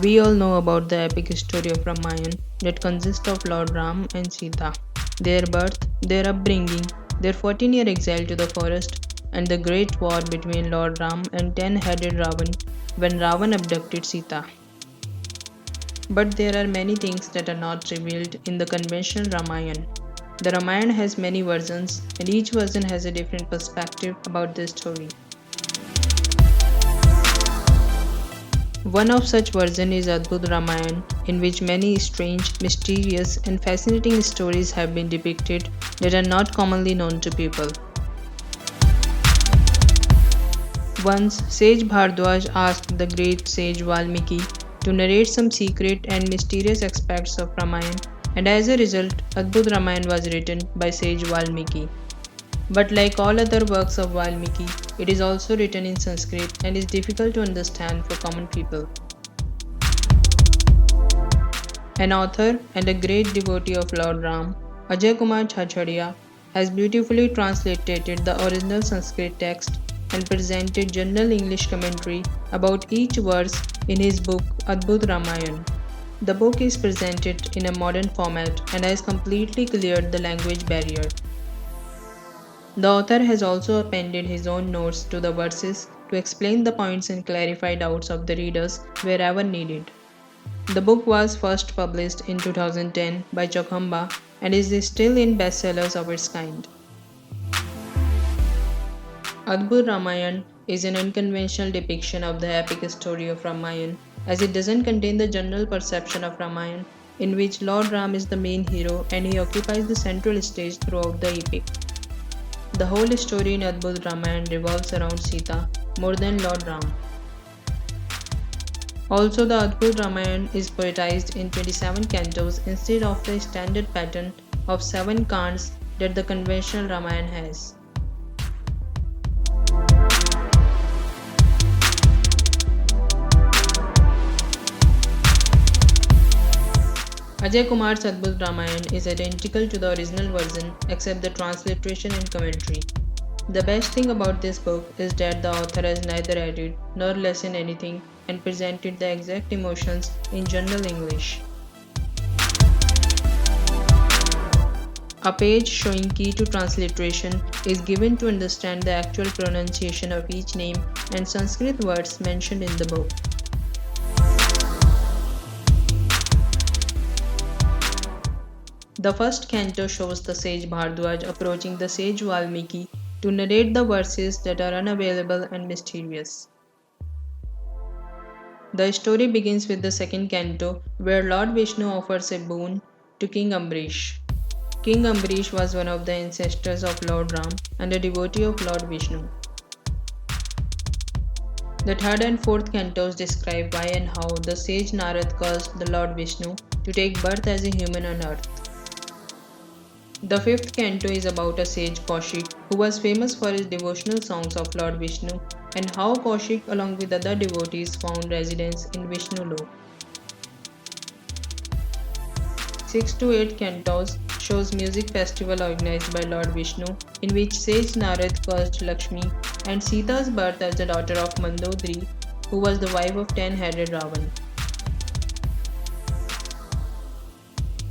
We all know about the epic story of Ramayana that consists of Lord Ram and Sita, their birth, their upbringing, their 14-year exile to the forest, and the great war between Lord Ram and 10-headed Ravan when Ravan abducted Sita. But there are many things that are not revealed in the conventional Ramayana. The Ramayana has many versions, and each version has a different perspective about the story. One of such versions is Adbhut Ramayan, in which many strange, mysterious, and fascinating stories have been depicted that are not commonly known to people. Once, Sage Bhardwaj asked the great sage Valmiki to narrate some secret and mysterious aspects of Ramayana, and as a result, Adbhut Ramayan was written by Sage Valmiki. But like all other works of Valmiki, it is also written in Sanskrit and is difficult to understand for common people. An author and a great devotee of Lord Ram, Ajay Kumar Chhachadia, has beautifully translated the original Sanskrit text and presented general English commentary about each verse in his book Adbhut Ramayan. The book is presented in a modern format and has completely cleared the language barrier. The author has also appended his own notes to the verses to explain the points and clarify doubts of the readers wherever needed. The book was first published in 2010 by Chokhamba and is still in bestsellers of its kind. Adbhut Ramayan is an unconventional depiction of the epic story of Ramayana, as it doesn't contain the general perception of Ramayana, in which Lord Ram is the main hero and he occupies the central stage throughout the epic. The whole story in Adbhut Ramayan revolves around Sita more than Lord Ram. Also, the Adbhut Ramayan is poetized in 27 cantos instead of the standard pattern of 7 cantos that the conventional Ramayana has. Ajay Kumar's Adbhut Ramayan is identical to the original version except the transliteration and commentary. The best thing about this book is that the author has neither added nor lessened anything and presented the exact emotions in general English. A page showing key to transliteration is given to understand the actual pronunciation of each name and Sanskrit words mentioned in the book. The first canto shows the sage Bhardwaj approaching the sage Valmiki to narrate the verses that are unavailable and mysterious. The story begins with the second canto, where Lord Vishnu offers a boon to King Ambrish. King Ambrish was one of the ancestors of Lord Ram and a devotee of Lord Vishnu. The third and fourth cantos describe why and how the sage Narad caused the Lord Vishnu to take birth as a human on earth. The fifth canto is about a sage Kaushik who was famous for his devotional songs of Lord Vishnu and how Kaushik along with other devotees found residence in Vishnu Lok. 6 to 8 cantos shows music festival organized by Lord Vishnu in which sage Narad cursed Lakshmi and Sita's birth as the daughter of Mandodari who was the wife of 10-headed Ravan.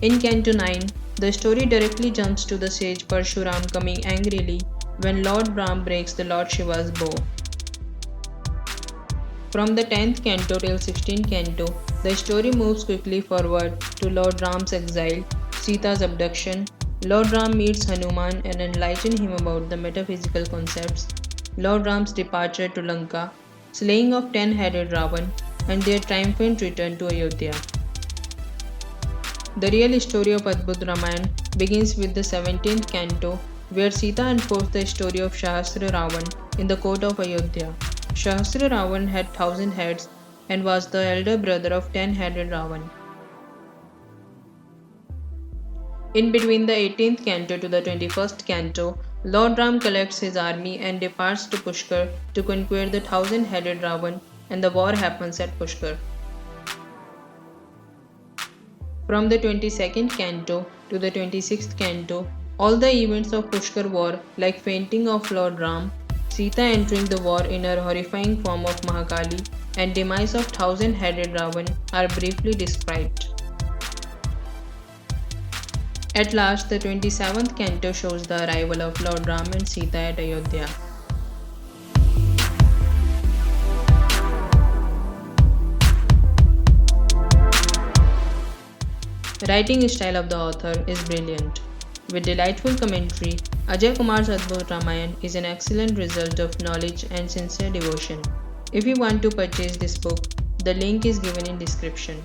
In Canto 9, the story directly jumps to the sage Parshuram coming angrily when Lord Ram breaks the Lord Shiva's bow. From the 10th canto till 16th canto, the story moves quickly forward to Lord Ram's exile, Sita's abduction, Lord Ram meets Hanuman and enlightens him about the metaphysical concepts, Lord Ram's departure to Lanka, slaying of 10-headed Ravan, and their triumphant return to Ayodhya. The real story of Adbhut Ramayan begins with the 17th canto, where Sita unfolds the story of Sahasra Ravan in the court of Ayodhya. Sahasra Ravan had 1,000 heads and was the elder brother of 10-headed Ravan. In between the 18th canto to the 21st canto, Lord Ram collects his army and departs to Pushkar to conquer the 1,000-headed Ravan, and the war happens at Pushkar. From the 22nd canto to the 26th canto, all the events of Pushkar war like fainting of Lord Ram, Sita entering the war in her horrifying form of Mahakali and demise of thousand-headed Ravan are briefly described. At last, the 27th canto shows the arrival of Lord Ram and Sita at Ayodhya. Writing style of the author is brilliant. With delightful commentary, Ajay Kumar's Adbhut Ramayan is an excellent result of knowledge and sincere devotion. If you want to purchase this book, the link is given in description.